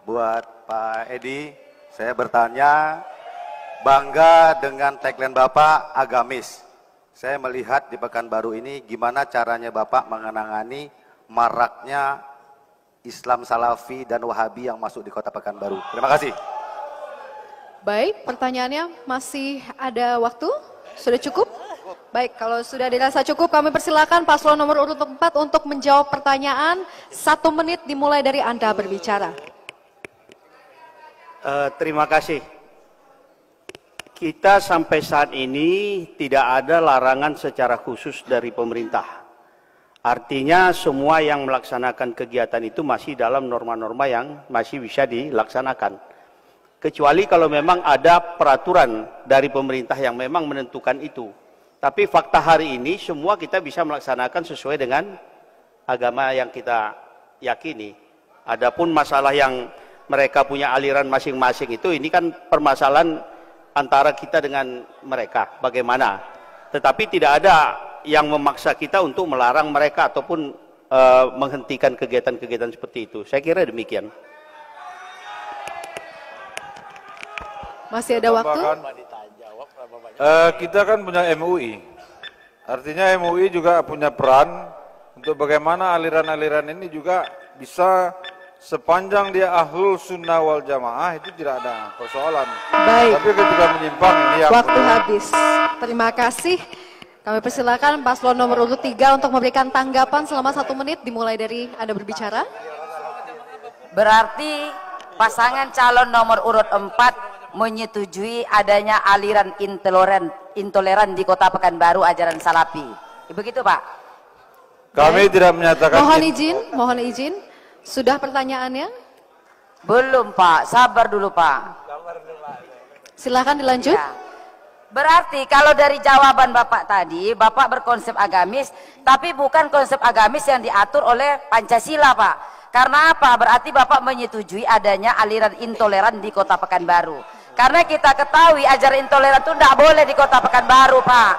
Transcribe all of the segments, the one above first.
buat Pak Edi, saya bertanya, bangga dengan tagline Bapak agamis. Saya melihat di Pekanbaru ini gimana caranya Bapak mengenangani maraknya Islam Salafi dan Wahabi yang masuk di kota Pekanbaru. Terima kasih. Baik, pertanyaannya masih ada waktu? Sudah cukup? Baik, kalau sudah dirasa cukup, kami persilakan paslon nomor urut 4 untuk menjawab pertanyaan. 1 menit dimulai dari Anda berbicara. Terima kasih. Kita sampai saat ini tidak ada larangan secara khusus dari pemerintah. Artinya semua yang melaksanakan kegiatan itu masih dalam norma-norma yang masih bisa dilaksanakan. Kecuali kalau memang ada peraturan dari pemerintah yang memang menentukan itu. Tapi fakta hari ini semua kita bisa melaksanakan sesuai dengan agama yang kita yakini. Adapun masalah yang mereka punya aliran masing-masing itu, ini kan permasalahan antara kita dengan mereka, bagaimana. Tetapi tidak ada yang memaksa kita untuk melarang mereka ataupun menghentikan kegiatan-kegiatan seperti itu. Saya kira demikian. Masih ada waktu? Kita kan punya MUI. Artinya MUI juga punya peran untuk bagaimana aliran-aliran ini juga bisa, sepanjang dia ahlul sunnah wal jamaah, itu tidak ada persoalan. Baik. Tapi ketika menyimpang ini yang waktu habis. Terima kasih. Kami persilakan paslon nomor urut 3 untuk memberikan tanggapan selama 1 menit dimulai dari Anda berbicara. Berarti pasangan calon nomor urut 4 menyetujui adanya aliran intoleran di Kota Pekanbaru ajaran Salafi. Begitu, Pak? kami tidak menyatakan. Mohon izin. Sudah pertanyaannya? Belum, Pak. Sabar dulu, Pak. Silakan dilanjut. Ya. Berarti kalau dari jawaban Bapak tadi, Bapak berkonsep agamis, tapi bukan konsep agamis yang diatur oleh Pancasila, Pak. Karena apa? Berarti Bapak menyetujui adanya aliran intoleran di Kota Pekanbaru. Karena kita ketahui ajaran intoleran itu tidak boleh di Kota Pekanbaru, Pak.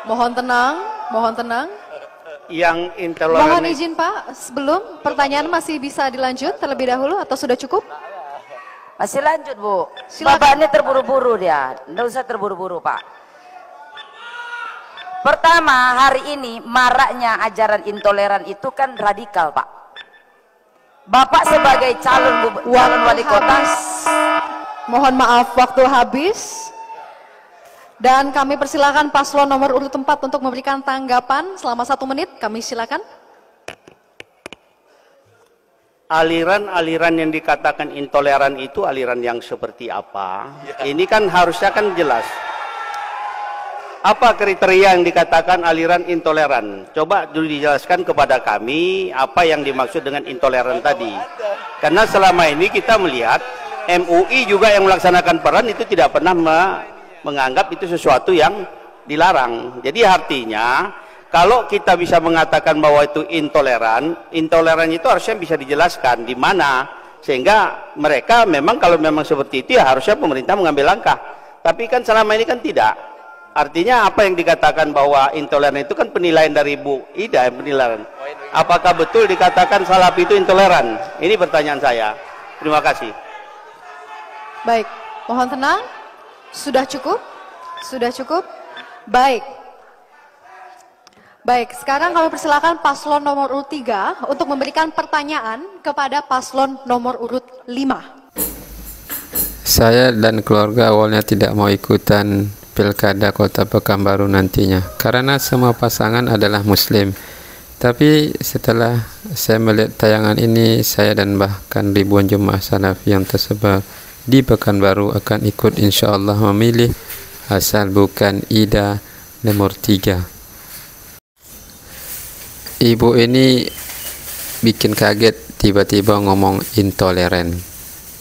Mohon tenang. Yang intoleran. Mohon izin Pak, sebelum pertanyaan masih bisa dilanjut terlebih dahulu atau sudah cukup? Masih lanjut, Bu. Silakan. Bapak ini terburu-buru dia. Tidak usah terburu-buru, Pak. Pertama, hari ini maraknya ajaran intoleran itu kan radikal, Pak. Bapak sebagai calon wali kota. Mohon maaf, waktu habis. Dan kami persilakan paslon nomor urut 4 untuk memberikan tanggapan selama 1 menit. Kami silakan. Aliran-aliran yang dikatakan intoleran itu aliran yang seperti apa? Ini kan harusnya kan jelas. Apa kriteria yang dikatakan aliran intoleran? Coba dulu dijelaskan kepada kami apa yang dimaksud dengan intoleran tadi. Karena selama ini kita melihat MUI juga yang melaksanakan peran itu tidak pernah menganggap itu sesuatu yang dilarang. Jadi artinya kalau kita bisa mengatakan bahwa itu intoleran itu harusnya bisa dijelaskan di mana, sehingga mereka memang kalau memang seperti itu ya harusnya pemerintah mengambil langkah. Tapi kan selama ini kan tidak. Artinya apa yang dikatakan bahwa intoleran itu kan penilaian dari Bu Ida, penilaian. Apakah betul dikatakan Salafi itu intoleran? Ini pertanyaan saya. Terima kasih. Baik, mohon tenang. Sudah cukup? Sudah cukup? Baik. Baik, sekarang kami persilakan paslon nomor urut 3 untuk memberikan pertanyaan kepada paslon nomor urut 5. Saya dan keluarga awalnya tidak mau ikutan Pilkada Kota Pekanbaru nantinya karena semua pasangan adalah Muslim. Tapi setelah saya melihat tayangan ini, saya dan bahkan ribuan jemaah Salafi yang tersebar di Pekanbaru akan ikut insya Allah memilih asal bukan Ida nomor 3. Ibu ini bikin kaget tiba-tiba ngomong intoleran.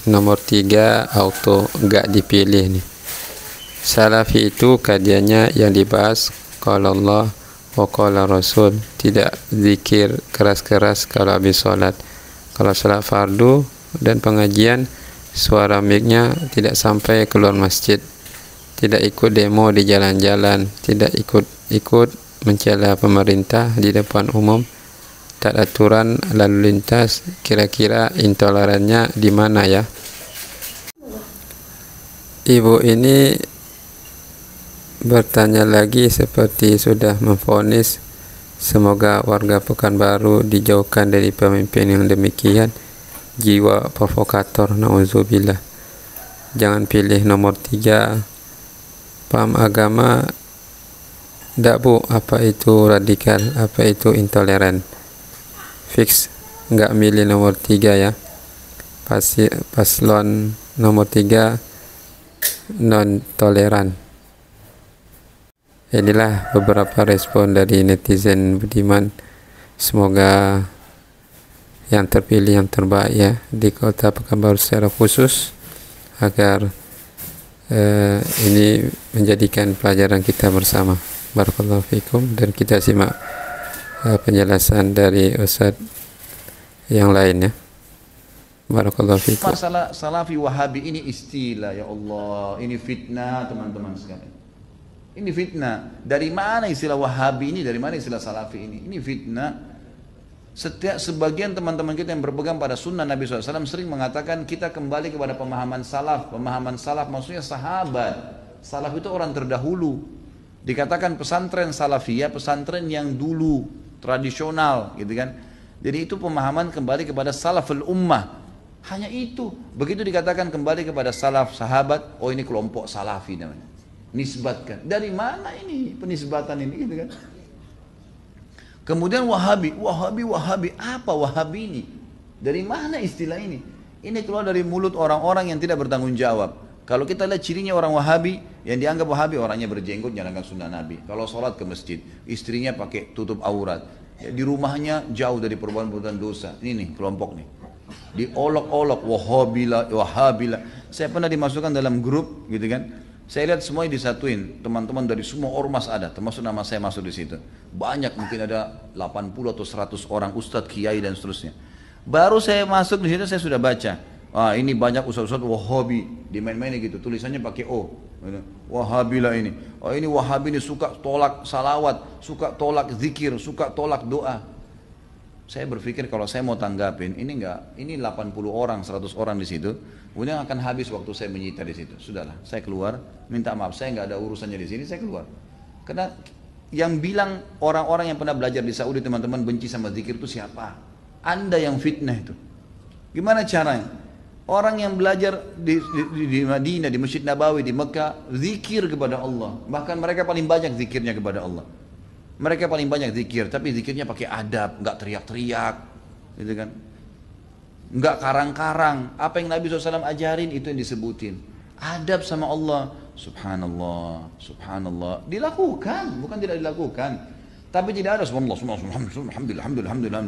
Nomor 3 auto gak dipilih nih. Salafi itu kajiannya yang dibahas kalau Allah wa qala Rasul, tidak zikir keras-keras kalau habis sholat. Kalau sholat fardu dan pengajian, suara mic-nya tidak sampai keluar masjid. Tidak ikut demo di jalan-jalan, tidak ikut mencela pemerintah di depan umum, dan aturan lalu lintas, kira-kira intolerannya di mana ya? Ibu ini bertanya lagi seperti sudah memvonis, semoga warga Pekanbaru dijauhkan dari pemimpin yang demikian, jiwa provokator, na'udzubillah. Jangan pilih nomor 3. Paham agama ndak bu, apa itu radikal, apa itu intoleran? Fix nggak milih nomor 3 ya. Paslon nomor 3 non toleran. Inilah beberapa respon dari netizen budiman. Semoga yang terpilih yang terbaik ya di Kota Pekanbaru secara khusus, agar ini menjadikan pelajaran kita bersama. Barakallahu fikum, dan kita simak penjelasan dari Ustadz yang lainnya. Barakallahu fikum. Masalah salafi wahabi ini istilah, ya Allah, ini fitnah teman-teman sekalian. Ini fitnah. Dari mana istilah wahabi ini? Dari mana istilah salafi ini? Ini fitnah. Sebagian teman-teman kita yang berpegang pada sunnah Nabi SAW sering mengatakan kita kembali kepada pemahaman salaf. Pemahaman salaf maksudnya sahabat. Salaf itu orang terdahulu. Dikatakan pesantren salafiyah, pesantren yang dulu, tradisional gitu kan. Jadi itu pemahaman kembali kepada salaful ummah. Hanya itu. Begitu dikatakan kembali kepada salaf, sahabat, oh ini kelompok salafi namanya. Nisbatkan. Dari mana ini penisbatan ini gitu kan? Kemudian wahabi. Apa wahabi ini? Dari mana istilah ini? Ini keluar dari mulut orang-orang yang tidak bertanggung jawab. Kalau kita lihat cirinya orang wahabi, yang dianggap wahabi orangnya berjenggot, jalankan sunnah Nabi. Kalau sholat ke masjid, istrinya pakai tutup aurat. Ya, di rumahnya jauh dari perbuatan dosa. Ini nih kelompok nih. Diolok-olok, wahabila. Saya pernah dimasukkan dalam grup gitu kan. Saya lihat semuanya disatuin, teman-teman dari semua ormas ada, termasuk nama saya masuk di situ. Banyak, mungkin ada 80 atau 100 orang, ustadz, kiai dan seterusnya. Baru saya masuk di situ saya sudah baca. Ah, ini banyak ustadz-ustadz wahabi, dimain-mainin gitu, tulisannya pakai O. Wahabilah ini. Oh ini wahabi ini suka tolak salawat, suka tolak zikir, suka tolak doa. Saya berpikir kalau saya mau tanggapin, ini 80 orang, 100 orang di situ. Kemudian akan habis waktu saya menyita di situ. Sudahlah, saya keluar, minta maaf, saya nggak ada urusannya di sini, saya keluar. Karena yang bilang orang-orang yang pernah belajar di Saudi teman-teman benci sama zikir itu siapa? Anda yang fitnah itu. Gimana caranya? Orang yang belajar di Madinah, di Masjid Nabawi, di Mekah, zikir kepada Allah. Bahkan mereka paling banyak zikirnya kepada Allah. Mereka paling banyak zikir, tapi zikirnya pakai adab, nggak teriak-teriak, gitu kan? Nggak karang-karang. Apa yang Nabi SAW ajarin itu yang disebutin. Adab sama Allah. Subhanallah, subhanallah. Dilakukan, bukan tidak dilakukan. Tapi tidak ada subhanallah, alhamdulillah.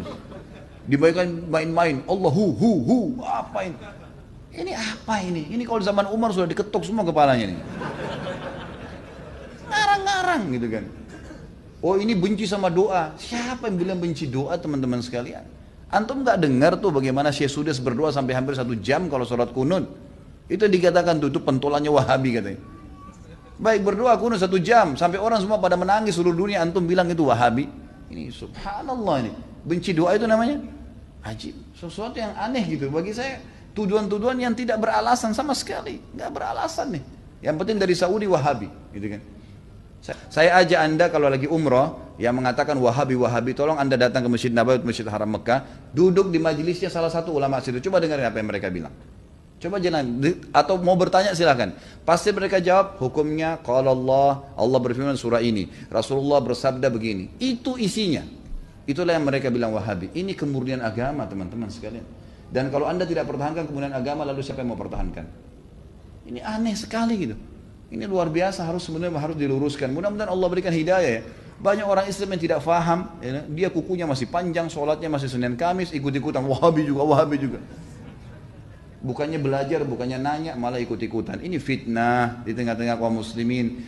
Dibaikkan main-main. Allah hu. Apa ini? Ini apa ini? Ini kalau zaman Umar sudah diketuk semua kepalanya nih. Ngarang-ngarang gitu kan. Oh ini benci sama doa. Siapa yang bilang benci doa teman-teman sekalian? Antum nggak dengar tuh bagaimana Syekh Sudes berdoa sampai hampir 1 jam kalau sholat kunut. Itu dikatakan tuh itu pentolannya Wahabi katanya. Baik berdoa kunut 1 jam sampai orang semua pada menangis seluruh dunia. Antum bilang itu Wahabi. Ini subhanallah ini. Benci doa itu namanya ajib. Sesuatu yang aneh gitu. Bagi saya tuduhan-tuduhan yang tidak beralasan sama sekali. Nggak beralasan nih. Yang penting dari Saudi Wahabi, gitu kan. Saya ajak Anda kalau lagi umroh yang mengatakan Wahabi, tolong Anda datang ke Masjid Nabawi, Masjid Haram Mekah, duduk di majelisnya salah satu ulama situ. Coba dengarin apa yang mereka bilang. Coba jangan, atau mau bertanya silahkan. Pasti mereka jawab hukumnya qala Allah berfirman surah ini, Rasulullah bersabda begini. Itu isinya. Itulah yang mereka bilang Wahabi. Ini kemurnian agama teman-teman sekalian. Dan kalau Anda tidak pertahankan kemurnian agama, lalu siapa yang mau pertahankan? Ini aneh sekali gitu. Ini luar biasa, sebenarnya harus diluruskan. Mudah-mudahan Allah berikan hidayah ya. Banyak orang Islam yang tidak faham, ya, dia kukunya masih panjang, sholatnya masih Senin Kamis, ikut-ikutan Wahabi juga. Bukannya belajar, bukannya nanya, malah ikut-ikutan. Ini fitnah di tengah-tengah kaum muslimin.